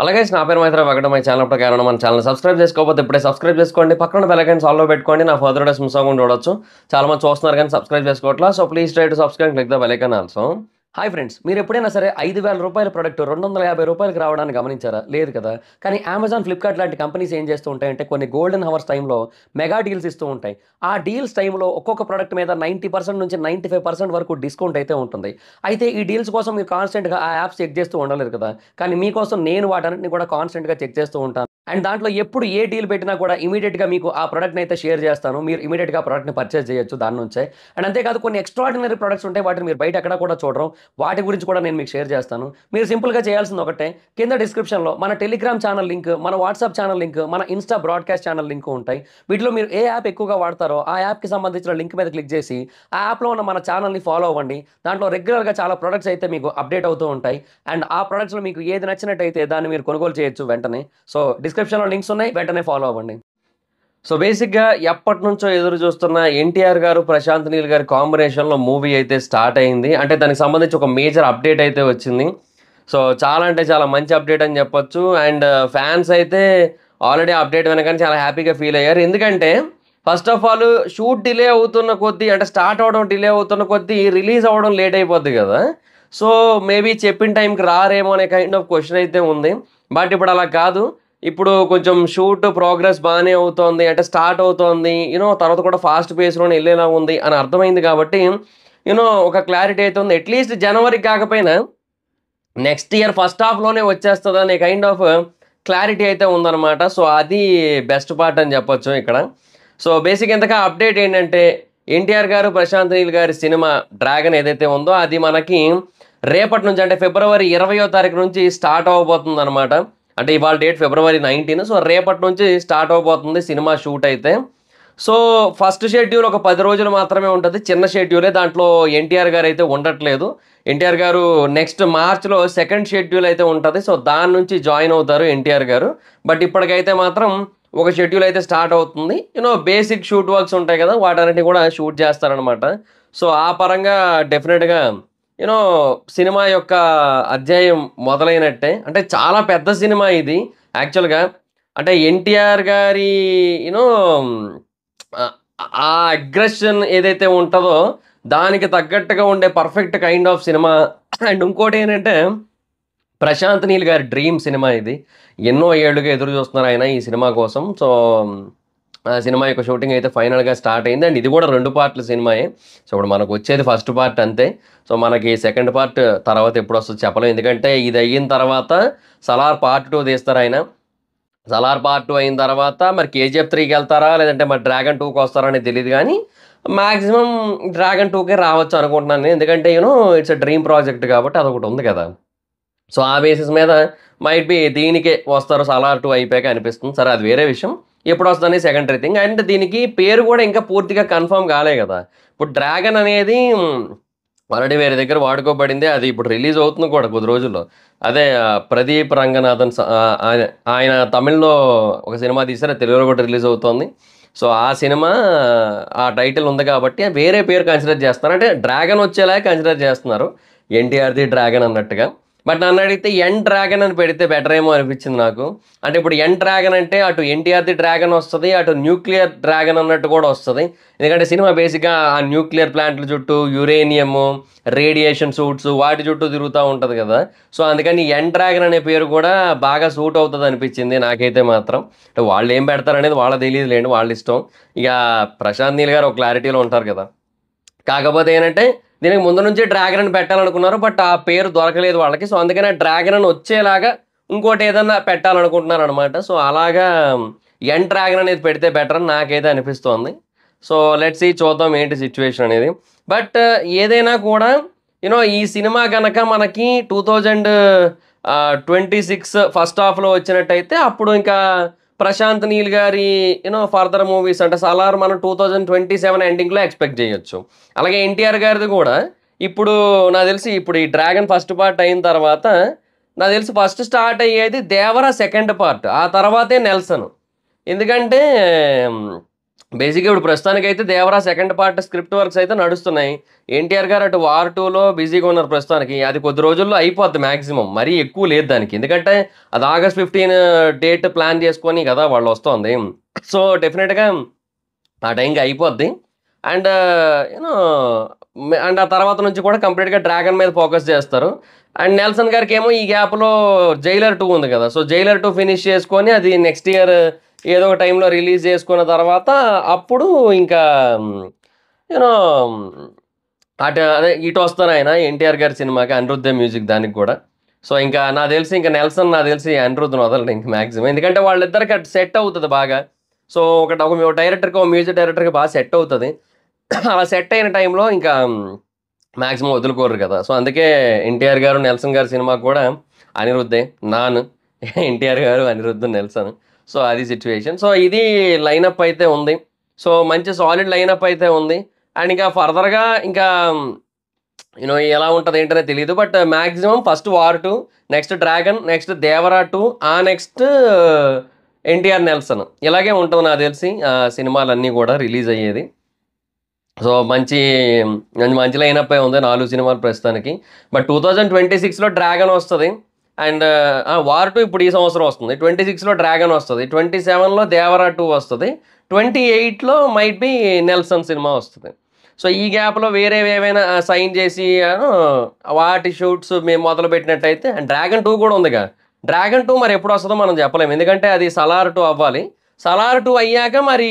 అలాగే నా పేరు మైత్ర వెంకట మై ఛానల్ ప్రకారం మన ఛానల్ సబ్స్క్రైబ్ చేసుకోకపోతే ఇప్పుడే సబ్స్క్రైబ్ చేసుకోండి. పక్కన బెల్ ఐకాన్ ఆల్లో పెట్టుకోండి. నా ఫర్దర్ డేస్ మిస్ అవ్వకుండా చూడొచ్చు. చాలా మంది చూస్తున్నారు కానీ సబ్స్క్రైబ్ చేసుకోవట్లా. So please try to subscribe, click the bell icon also. Hi friends, మీరు ఎప్పుడైనా సరే 5,000 రూపాయల ప్రొడక్ట్ 250 రూపాయలకి రావడానికి గమనించారా? లేదు కదా. కానీ అమెజాన్, ఫ్లిప్కార్ట్ లాంటి కంపెనీస్ ఏం చేస్తూ ఉంటాయంటే కొన్ని గోల్డెన్ హవర్స్ టైంలో మెగా డీల్స్ ఇస్తూ ఉంటాయి. ఆ డీల్స్ టైంలో ఒక్కొక్క ప్రొడక్ట్ మీద 90% నుంచి 95% వరకు డిస్కౌంట్ అయితే ఉంటుంది. అయితే ఈ డీల్స్ కోసం మీరు కాన్స్టెంట్గా ఆ యాప్స్ చెక్ చేస్తూ ఉండలేరు కదా. కానీ మీకోసం నేను వాటన్నిటిని కూడా కాన్స్టెంట్గా చెక్ చేస్తూ ఉంటాను. అండ్ దాంట్లో ఎప్పుడు ఏ డీల్ పెట్టినా కూడా ఇమీడియట్గా మీకు ఆ ప్రొడక్ట్ని అయితే షేర్ చేస్తాను. మీరు ఇమీడియట్గా ఆ ప్రొడక్ట్ని పర్చేస్ చేయొచ్చు దాని నుంచే. అండ్ అంతేకాదు కొన్ని ఎక్స్ట్రాడినరీ ప్రొడక్ట్స్ ఉంటాయి, వాటిని మీరు బయట ఎక్కడ కూడా చూడరు. వాటి గురించి కూడా నేను మీకు షేర్ చేస్తాను. మీరు సింపుల్గా చేయాల్సింది ఒకటే, కింద డిస్క్రిప్షన్లో మన టెలిగ్రామ్ ఛానల్ లింక్, మన వాట్సాప్ ఛానల్ లింక్, మన ఇన్స్టా బ్రాడ్కాస్ట్ ఛానల్ లింక్ ఉంటాయి. వీటిలో మీరు ఏ యాప్ ఎక్కువగా వాడతారో ఆ యాప్కి సంబంధించిన లింక్ మీద క్లిక్ చేసి ఆ యాప్లో ఉన్న మన ఛానల్ని ఫాలో అవ్వండి. దాంట్లో రెగ్యులర్గా చాలా ప్రొడక్ట్స్ అయితే మీకు అప్డేట్ అవుతూ ఉంటాయి. అండ్ ఆ ప్రొడక్ట్స్లో మీకు ఏది నచ్చినట్టయితే దాన్ని మీరు కొనుగోలు చేయొచ్చు వెంటనే. సో డిస్క్రిప్షన్లో లింక్స్ ఉన్నాయి, వెంటనే ఫాలో అవ్వండి. సో బేసిక్గా ఎప్పటి నుంచో ఎదురు చూస్తున్న ఎన్టీఆర్ గారు, ప్రశాంత్ నీల్ గారి కాంబినేషన్లో మూవీ అయితే స్టార్ట్ అయింది. అంటే దానికి సంబంధించి ఒక మేజర్ అప్డేట్ అయితే వచ్చింది. సో చాలా అంటే చాలా మంచి అప్డేట్ అని చెప్పొచ్చు. అండ్ ఫ్యాన్స్ అయితే ఆల్రెడీ అప్డేట్ వినగానే చాలా హ్యాపీగా ఫీల్ అయ్యారు. ఎందుకంటే first of all shoot delay అవుతున్న కొద్దీ, అంటే స్టార్ట్ అవ్వడం డిలే అవుతున్న కొద్దీ రిలీజ్ అవ్వడం లేట్ అయిపోద్ది కదా. సో మేబీ చెప్పిన టైంకి రారేమో అనే కైండ్ ఆఫ్ క్వశ్చన్ అయితే ఉంది. బట్ ఇప్పుడు అలా కాదు. ఇప్పుడు కొంచెం షూట్ ప్రోగ్రెస్ బాగానే అవుతోంది, అంటే స్టార్ట్ అవుతోంది, తర్వాత కూడా ఫాస్ట్ పేస్లోనే వెళ్ళేలా ఉంది అని అర్థమైంది. కాబట్టి ఒక క్లారిటీ అయితే ఉంది. అట్లీస్ట్ జనవరికి కాకపోయినా నెక్స్ట్ ఇయర్ ఫస్ట్ హాఫ్లోనే వచ్చేస్తుంది అనే కైండ్ ఆఫ్ క్లారిటీ అయితే ఉందన్నమాట. సో అది బెస్ట్ పార్ట్ అని చెప్పొచ్చు ఇక్కడ. సో బేసిక్ ఇంతగా అప్డేట్ ఏంటంటే ఎన్టీఆర్ గారు, ప్రశాంత్ నీల్ గారి సినిమా డ్రాగన్ ఏదైతే ఉందో అది మనకి రేపటి నుంచి, అంటే ఫిబ్రవరి 20వ తారీఖు నుంచి స్టార్ట్ అవ్వబోతుంది అనమాట. అంటే ఇవాళ డేట్ ఫిబ్రవరి 19. సో రేపటి నుంచి స్టార్ట్ అవబోతుంది సినిమా షూట్ అయితే. సో ఫస్ట్ షెడ్యూల్ ఒక 10 రోజులు మాత్రమే ఉంటుంది, చిన్న షెడ్యూలే. దాంట్లో ఎన్టీఆర్ గారు అయితే ఉండట్లేదు. ఎన్టీఆర్ గారు నెక్స్ట్ మార్చ్లో సెకండ్ షెడ్యూల్ అయితే ఉంటుంది. సో దాని నుంచి జాయిన్ అవుతారు ఎన్టీఆర్ గారు. బట్ ఇప్పటికైతే మాత్రం ఒక షెడ్యూల్ అయితే స్టార్ట్ అవుతుంది. బేసిక్ షూట్ వర్క్స్ ఉంటాయి కదా, వాటన్నిటిని కూడా షూట్ చేస్తారనమాట. సో ఆ పరంగా డెఫినెట్గా సినిమా యొక్క అధ్యాయం మొదలైనట్టే. అంటే చాలా పెద్ద సినిమా ఇది యాక్చువల్గా. అంటే ఎన్టీఆర్ గారి ఆ అగ్రెషన్ ఏదైతే ఉంటుందో దానికి తగ్గట్టుగా ఉండే perfect kind of cinema. And ఇంకోటి ఏంటంటే ప్రశాంత్ నీల్ గారి డ్రీమ్ సినిమా ఇది. ఎన్నో ఏళ్ళుగా ఎదురు చూస్తున్నారు ఆయన ఈ సినిమా కోసం. సో ఆ సినిమా యొక్క షూటింగ్ అయితే ఫైనల్గా స్టార్ట్ అయింది. అండ్ ఇది కూడా 2 పార్ట్ల సినిమాయే. సో ఇప్పుడు మనకు వచ్చేది ఫస్ట్ పార్ట్ అంతే. సో మనకి సెకండ్ పార్ట్ తర్వాత ఎప్పుడు వస్తుందో చెప్పలేం. ఎందుకంటే ఇది అయిన తర్వాత సలార్ పార్ట్ 2 తీస్తారు ఆయన. సలార్ పార్ట్ 2 అయిన తర్వాత మరి కేజీఎఫ్ 3కి వెళ్తారా, లేదంటే మరి డ్రాగన్ 2కి వస్తారా అనేది తెలియదు. కానీ మ్యాక్సిమం డ్రాగన్ 2కే రావచ్చు అనుకుంటున్నాను నేను. ఎందుకంటే ఇట్స్ ఎ డ్రీమ్ ప్రాజెక్ట్ కాబట్టి అదొకటి ఉంది కదా. సో ఆ బేసిస్ మీద మైట్ బి దీనికే వస్తారు సలార్ 2 అయిపోయాక అనిపిస్తుంది. సరే అది వేరే విషయం, ఎప్పుడు వస్తుందని సెకండరీ థింగ్. అండ్ దీనికి పేరు కూడా ఇంకా పూర్తిగా కన్ఫర్మ్ కాలే కదా. ఇప్పుడు డ్రాగన్ అనేది ఆల్రెడీ వేరే దగ్గర వాడుకోబడింది. అది ఇప్పుడు రిలీజ్ అవుతుంది కూడా కొద్ది రోజుల్లో. అదే ప్రదీప్ రంగనాథన్ ఆయన తమిళ్లో ఒక సినిమా తీశారు, తెలుగులో కూడా రిలీజ్ అవుతుంది. సో ఆ సినిమా ఆ టైటిల్ ఉంది కాబట్టి వేరే పేరు కన్సిడర్ చేస్తున్నారు. అంటే డ్రాగన్ వచ్చేలా కన్సిడర్ చేస్తున్నారు, ఎన్టీఆర్ది డ్రాగన్ అన్నట్టుగా. బట్ నన్ను అడిగితే ఎన్ డ్రాగన్ అని పెడితే బెటర్ ఏమో అనిపించింది నాకు. అంటే ఇప్పుడు ఎన్ డ్రాగన్ అంటే అటు ఎన్టీఆర్ది డ్రాగన్ వస్తుంది, అటు న్యూక్లియర్ డ్రాగన్ అన్నట్టు కూడా వస్తుంది. ఎందుకంటే సినిమా బేసిక్గా ఆ న్యూక్లియర్ ప్లాంట్ల చుట్టూ యురేనియము, రేడియేషన్ సూట్స్ వాటి చుట్టూ తిరుగుతూ ఉంటుంది కదా. సో అందుకని ఎన్ డ్రాగన్ అనే పేరు కూడా బాగా సూట్ అవుతుంది అనిపించింది నాకైతే మాత్రం. అంటే వాళ్ళు ఏం పెడతారనేది వాళ్ళ తెలియదు లేండి, వాళ్ళ ఇష్టం. ఇక ప్రశాంత్ నీల్ గారు ఒక క్లారిటీలో ఉంటారు కదా. కాకపోతే ఏంటంటే దీనికి ముందు నుంచి డ్రాగన్ అని పెట్టాలనుకున్నారు, బట్ ఆ పేరు దొరకలేదు వాళ్ళకి. సో అందుకని డ్రాగన్ అని వచ్చేలాగా ఇంకోటి ఏదన్నా పెట్టాలనుకుంటున్నారు అనమాట. సో అలాగా ఎన్ డ్రాగన్ అనేది పెడితే బెటర్ అని నాకైతే అనిపిస్తోంది. సో లెట్స్ సీ, చూద్దాం ఏంటి సిచ్యువేషన్ అనేది. బట్ ఏదైనా కూడా ఈ సినిమా కనుక మనకి 2026 ఫస్ట్ హాఫ్లో వచ్చినట్టయితే అప్పుడు ఇంకా ప్రశాంత్ నీల్ గారి ఫర్దర్ మూవీస్ అంటే సలార్ మనం 2027 ఎండింగ్లో ఎక్స్పెక్ట్ చేయొచ్చు. అలాగే ఎన్టీఆర్ గారిది కూడా ఇప్పుడు నాకు తెలిసి ఇప్పుడు ఈ డ్రాగన్ ఫస్ట్ పార్ట్ అయిన తర్వాత నాకు తెలిసి ఫస్ట్ స్టార్ట్ అయ్యేది దేవరా సెకండ్ పార్ట్, ఆ తర్వాతే నెల్సన్. ఎందుకంటే బేసిక్గా ఇప్పుడు ప్రస్తుతానికైతే Devara second part script works అయితే నడుస్తున్నాయి. ఎన్టీఆర్ గారు అటు వార్ 2లో బిజీగా ఉన్నారు ప్రస్తుతానికి. అది కొద్ది రోజుల్లో అయిపోద్ది మ్యాక్సిమం. మరీ ఎక్కువ లేదు దానికి. ఎందుకంటే అది ఆగస్ట్ 15 డేట్ ప్లాన్ చేసుకొని కదా వాళ్ళు వస్తోంది. సో డెఫినెట్గా ఆ టైంకి అయిపోద్ది. అండ్ యూనో అండ్ ఆ తర్వాత నుంచి కూడా కంప్లీట్గా డ్రాగన్ మీద ఫోకస్ చేస్తారు. అండ్ నెల్సన్ గారికి ఏమో ఈ గ్యాప్లో జైలర్ 2 ఉంది కదా, సో జైలర్ 2 ఫినిష్ చేసుకొని అది నెక్స్ట్ ఇయర్ ఏదో ఒక టైంలో రిలీజ్ చేసుకున్న తర్వాత అప్పుడు ఇంకా యూనో అటు అదే ఇటు వస్తాను ఆయన ఎన్టీఆర్ గారి సినిమాకి అనిరుద్ధ మ్యూజిక్ దానికి కూడా. సో ఇంకా నాకు తెలిసి ఇంకా నెల్సన్ నాకు తెలిసి అనిరుద్ధను వదలడు ఇంక మ్యాక్సిమం. ఎందుకంటే వాళ్ళిద్దరికి అటు సెట్ అవుతుంది బాగా. సో ఒక డైరెక్టర్కి ఒక మ్యూజిక్ డైరెక్టర్కి బాగా సెట్ అవుతుంది. అలా సెట్ అయిన టైంలో ఇంకా మ్యాక్సిమం వదులుకోరు కదా. సో అందుకే ఎన్టీఆర్ గారు నెల్సన్ గారి సినిమా కూడా అనిరుద్ధే నాన్ ఎన్టీఆర్ గారు అనిరుద్ధ్ నెల్సన్. సో అది సిచ్యువేషన్. సో ఇది లైనప్ అయితే ఉంది. సో మంచి సాలిడ్ లైనప్ అయితే ఉంది. అండ్ ఇంకా ఫర్దర్గా ఇంకా ఎలా ఉంటుంది ఏంటనే తెలియదు. But maximum first war 2, next dragon, next Devara 2, ఆ నెక్స్ట్ ఎన్టీఆర్ నెల్సన్, ఇలాగే ఉంటుంది నాకు తెలిసి సినిమాలన్నీ కూడా రిలీజ్ అయ్యేది. సో మంచి మంచి లైనప్ ఉంది 4 సినిమాలు ప్రస్తుతానికి. బట్ 2026లో డ్రాగన్ వస్తుంది. అండ్ వార్ 2 ఇప్పుడు ఈ సంవత్సరం వస్తుంది. 26లో డ్రాగన్ వస్తుంది. 27లో దేవరా 2 వస్తుంది. 28లో మైట్ బి నెల్సన్ సినిమా వస్తుంది. సో ఈ గ్యాప్లో వేరే ఏవైనా సైన్ చేసి వాటి షూట్స్ మేము మొదలు పెట్టినట్టయితే, అండ్ డ్రాగన్ 2 కూడా ఉందిగా. డ్రాగన్ 2 మరి ఎప్పుడు వస్తుందో మనం చెప్పలేము. ఎందుకంటే అది సలార్ 2 అవ్వాలి. సలార్ 2 అయ్యాక మరి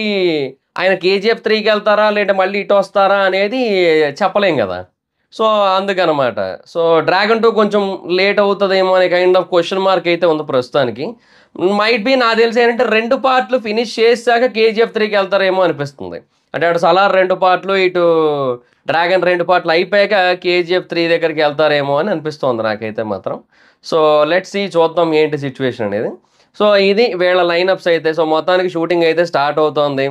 ఆయన కేజీఎఫ్ 3కి వెళ్తారా లేదా మళ్ళీ ఇటు వస్తారా అనేది చెప్పలేం కదా. సో అందుకనమాట. సో డ్రాగన్ 2 కొంచెం లేట్ అవుతుందేమో అనే కైండ్ ఆఫ్ క్వశ్చన్ మార్క్ అయితే ఉంది ప్రస్తుతానికి. మైట్ బి నాకు తెలిసి ఏంటంటే 2 పార్ట్లు ఫినిష్ చేశాక కేజీఎఫ్ 3కి వెళ్తారేమో అనిపిస్తుంది. అంటే అటు సలార్ 2 పార్ట్లు, ఇటు డ్రాగన్ 2 పార్ట్లు అయిపోయాక కేజీఎఫ్ 3 దగ్గరికి వెళ్తారేమో అని అనిపిస్తుంది నాకైతే మాత్రం. సో లెట్స్ సీ, చూద్దాం ఏంటి సిచ్యువేషన్ అనేది. సో ఇది వీళ్ళ లైనప్స్ అయితే. సో మొత్తానికి షూటింగ్ అయితే స్టార్ట్ అవుతోంది.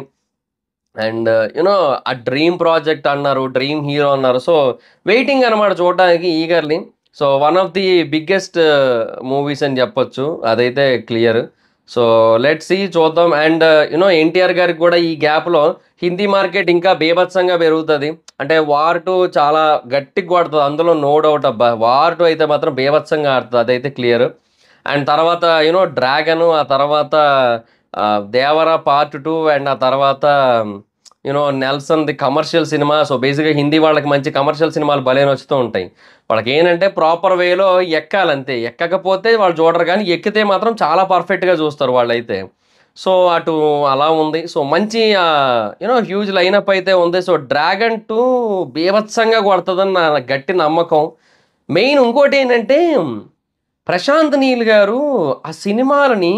అండ్ ఆ డ్రీమ్ ప్రాజెక్ట్ అన్నారు, డ్రీమ్ హీరో అన్నారు. సో వెయిటింగ్ అనమాట చూడడానికి eagerly. So one of the biggest movies అని చెప్పొచ్చు, అదైతే క్లియర్. సో లెట్స్ సీ, చూద్దాం. అండ్ ఎన్టీఆర్ గారికి కూడా ఈ గ్యాప్లో హిందీ మార్కెట్ ఇంకా బీభత్సంగా పెరుగుతుంది. అంటే వార్ 2 చాలా గట్టిగా కొడుతుంది, అందులో నో డౌట్ అబ్బా. వార్ 2 అయితే మాత్రం బీభత్సంగా ఆడుతుంది, అదైతే క్లియర్. అండ్ తర్వాత డ్రాగను, ఆ తర్వాత దేవరా పార్ట్ 2, అండ్ ఆ తర్వాత Nelson the commercial cinema. So బేసిక్గా హిందీ వాళ్ళకి మంచి కమర్షియల్ సినిమాలు భలే నచ్చుతూ ఉంటాయి. వాళ్ళకి ఏంటంటే ప్రాపర్ వేలో ఎక్కాలంతే, ఎక్కకపోతే వాళ్ళు చూడరు, కానీ ఎక్కితే మాత్రం చాలా పర్ఫెక్ట్గా చూస్తారు వాళ్ళైతే. సో అటు అలా ఉంది. సో మంచి హ్యూజ్ లైనప్ అయితే ఉంది. సో డ్రాగన్ 2 బీభత్సంగా కొడుతుందని నా గట్టి నమ్మకం. మెయిన్ ఇంకోటి ఏంటంటే ప్రశాంత్ నీల్ గారు ఆ సినిమాలని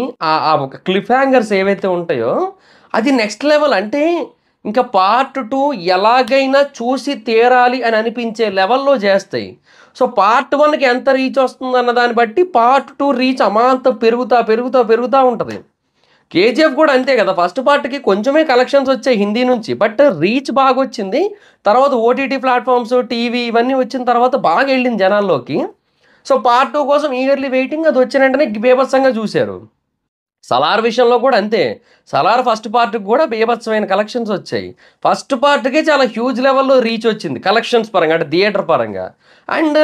ఆ ఒక క్లిఫ్ హ్యాంగర్స్ ఏవైతే ఉంటాయో అది నెక్స్ట్ లెవెల్. అంటే ఇంకా పార్ట్ 2 ఎలాగైనా చూసి తీరాలి అని అనిపించే లెవెల్లో చేస్తాయి. సో పార్ట్ 1కి ఎంత రీచ్ వస్తుందన్న దాన్ని బట్టి పార్ట్ 2 రీచ్ అమాంతం పెరుగుతూ ఉంటుంది. కేజీఎఫ్ కూడా అంతే కదా. ఫస్ట్ పార్ట్కి కొంచెమే కలెక్షన్స్ వచ్చాయి హిందీ నుంచి, బట్ రీచ్ బాగా వచ్చింది. తర్వాత ఓటీటీ ప్లాట్ఫామ్స్, టీవీ ఇవన్నీ వచ్చిన తర్వాత బాగా వెళ్ళింది జనాల్లోకి. సో పార్ట్ 2 కోసం ఈగర్లీ వెయిటింగ్. అది వచ్చిన వెంటనే బీభత్సంగా చూశారు. సలార్ విషయంలో కూడా అంతే. సలార్ ఫస్ట్ పార్ట్కి కూడా బీభత్సమైన కలెక్షన్స్ వచ్చాయి. ఫస్ట్ పార్ట్కే చాలా హ్యూజ్ లెవెల్లో రీచ్ వచ్చింది కలెక్షన్స్ పరంగా, అంటే థియేటర్ పరంగా. అండ్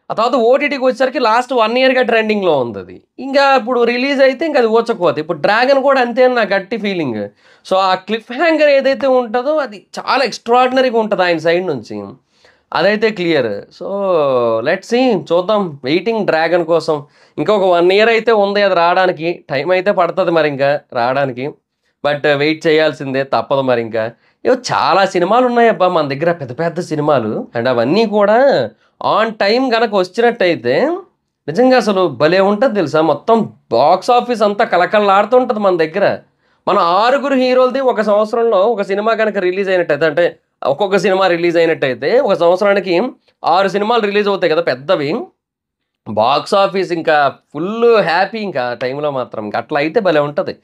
ఆ తర్వాత ఓటీటీకి వచ్చేసరికి లాస్ట్ 1 ఇయర్గా ట్రెండింగ్లో ఉంది అది. ఇంకా ఇప్పుడు రిలీజ్ అయితే ఇంకా అది ఊచకపోతే. ఇప్పుడు డ్రాగన్ కూడా అంతే అని నా గట్టి ఫీలింగ్. సో ఆ క్లిఫ్ హ్యాంగర్ ఏదైతే ఉంటుందో అది చాలా ఎక్స్ట్రాడినరీగా ఉంటుంది ఆయన సైడ్ నుంచి, అదైతే క్లియర్. సో లెట్స్ సీ, చూద్దాం. వెయిటింగ్ డ్రాగన్ కోసం. ఇంకొక 1 ఇయర్ అయితే ఉంది అది రావడానికి. టైం అయితే పడుతుంది మరి ఇంకా రావడానికి, బట్ వెయిట్ చేయాల్సిందే, తప్పదు మరి. ఇంకా చాలా సినిమాలు ఉన్నాయబ్బా మన దగ్గర, పెద్ద పెద్ద సినిమాలు. అండ్ అవన్నీ కూడా ఆన్ టైం కనుక వచ్చినట్టయితే నిజంగా అసలు భలే ఉంటుంది తెలుసా. మొత్తం బాక్స్ ఆఫీస్ అంతా కలకలలాడుతుంటుంది మన దగ్గర. మన 6 హీరోలది ఒక సంవత్సరంలో ఒక సినిమా కనుక రిలీజ్ అయినట్టయితే, అంటే ఒక్కొక్క సినిమా రిలీజ్ అయినట్టయితే ఒక సంవత్సరానికి 6 సినిమాలు రిలీజ్ అవుతాయి కదా పెద్దవి. బాక్స్ ఆఫీస్ ఇంకా ఫుల్ హ్యాపీ ఇంకా టైంలో మాత్రం. ఇంకా అట్లా అయితే భలే ఉంటుంది.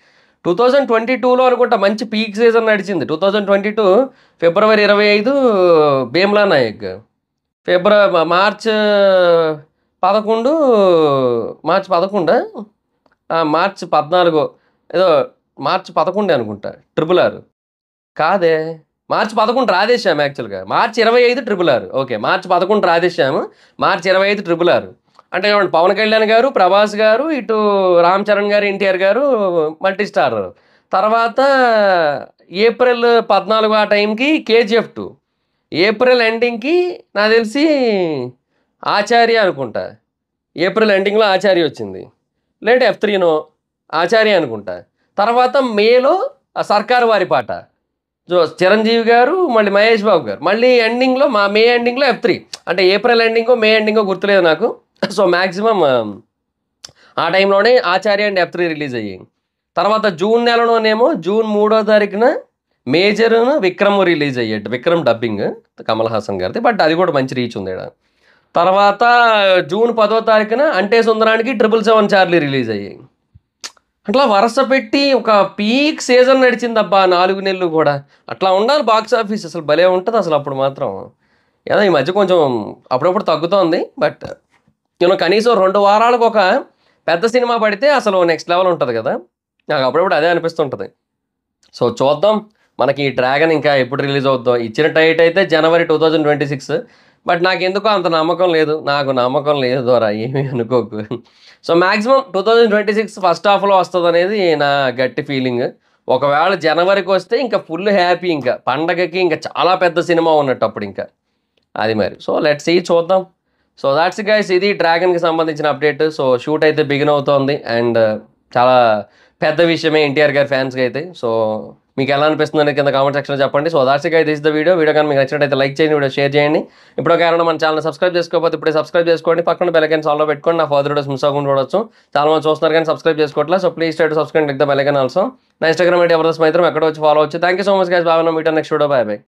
2022లో అనుకుంటా మంచి పీక్ సీజన్ నడిచింది. 2022 ఫిబ్రవరి 25 భీమ్లా నాయక్, మార్చ్ 11 మార్చ్ 14 ఏదో మార్చి 11 అనుకుంటా. 666 కాదే. మార్చి 11 రాధేశ్యామ్ యాక్చువల్‌గా. మార్చి 25 666 ఓకే. మార్చి 11 రాధేశ్యామ్. మార్చి 25 666 అంటే చూడండి 'పవన్ కళ్యాణ్' గారు, 'ప్రభాస్' గారు, ఇటు 'రామ్ చరణ్' గారు, 'ఎన్టీఆర్' గారు మల్టీ స్టార్. తర్వాత ఏప్రిల్ 14 ఆ టైంకి 'కేజీఎఫ్ 2'. ఏప్రిల్ ఎండింగ్‌కి నాకు తెలిసి 'ఆచార్య' అనుకుంటా. ఏప్రిల్ ఎండింగ్‌లో 'ఆచార్య' వచ్చింది. లేదంటే F3నో 'ఆచార్య' అనుకుంటా. తర్వాత మేలో 'సర్కారు వారి పాట'. సో, చిరంజీవి గారు, మళ్ళీ మహేష్ బాబు గారు. మళ్ళీ ఎండింగ్‌లో మే ఎండింగ్‌లో F3. అంటే ఏప్రిల్ ఎండింగో, మే ఎండింగో గుర్తులేదు నాకు. సో, మాక్సిమం ఆ టైంలోనే 'ఆచార్య' అండ్ F3 రిలీజ్ అయ్యాయి. తర్వాత జూన్ నెలలోనేమో జూన్ 3వ తారీఖున 'మేజర్‌ను', 'విక్రమ్' రిలీజ్ అయ్యాడు. 'విక్రమ్' డబ్బింగ్ కమల్ హాసన్ గారిది. బట్ అది కూడా మంచి రీచ్ ఉంది ఈడ. తర్వాత జూన్ 10వ తారీఖున 'అంటే సుందరానికి' 777 చార్లీ రిలీజ్ అయ్యాయి. అట్లా వరుస పెట్టి ఒక పీక్ సీజన్ నడిచిందబ్బా 4 నెలలు కూడా. అట్లా ఉండాలి బాక్స్ ఆఫీస్. అసలు భలే ఉంటది అసలు అప్పుడు మాత్రం. ఏదో ఈ మధ్య కొంచెం అప్పుడప్పుడు తగ్గుతోంది. బట్ కనీసం 2 వారాలకు ఒక పెద్ద సినిమా పడితే అసలు నెక్స్ట్ లెవెల్ ఉంటది కదా! నాకు అప్పుడప్పుడు అదే అనిపిస్తుంటది. సో, చూద్దాం. మనకి 'డ్రాగన్' ఇంకా ఎప్పుడు రిలీజ్ అవుద్దో. ఇచ్చిన డేట్ అయితే జనవరి 2026. బట్ నాకెందుకో అంత నమ్మకం లేదు. నాకు నమ్మకం లేదు దొర. ఏమీ అనుకోకు. సో, మాక్సిమం 2026 ఫస్ట్ హాఫ్‌లో వస్తదనేది నా గట్టి ఫీలింగ్. ఒకవేళ జనవరికి వస్తే ఇంకా ఫుల్ హ్యాపీ ఇంకా. పండగకి ఇంకా చాలా పెద్ద సినిమా ఉన్నట్టు అప్పుడింకా. అది మరి. సో, లెట్స్ సీ చూద్దాం. So, thoughts it guys. ఇది 'డ్రాగన్‌కి' సంబంధించిన అప్డేట్. సో, షూట్ అయితే బిగిన్ అవుతోంది. అండ్ చాలా పెద్ద విషయమే ఎన్టీఆర్ గారి ఫ్యాన్స్‌కి అయితే. సో, మీకు ఎలా అనిపిస్తుంది అనేది కింద కామెంట్ సెక్షన్‌లో చెప్పండి. So, thoughts it guys. This is the video. Video కానీ మీకు నచ్చినట్టయితే లైక్ చేయండి, వీడియో షేర్ చేయండి. ఇప్పటివరకు ఎవరైనా మన ఛానల్ సబ్స్క్రైబ్ చేసుకోకపోతే ఇప్పుడే సబ్స్క్రైబ్ చేసుకోండి. పక్కన బెల్ ఐకాన్ ఆల్‌లో పెట్టుకోండి. నా ఫర్దర్ వీడియోస్ మిస్ అవ్వకుండా చూడొచ్చు. చాలా మంది చూస్తున్నారు కానీ సబ్స్క్రైబ్ చేసుకోవట్లే. So, please try to subscribe, click the bell icon also. నా ఇన్‌స్టాగ్రామ్ ఐడి ఎవరిదో స్మైత్రం ఎక్కడ వచ్చి ఫాలో అవ్వచ్చు. Thank you so much guys. Bye. Meet next video. Bye by.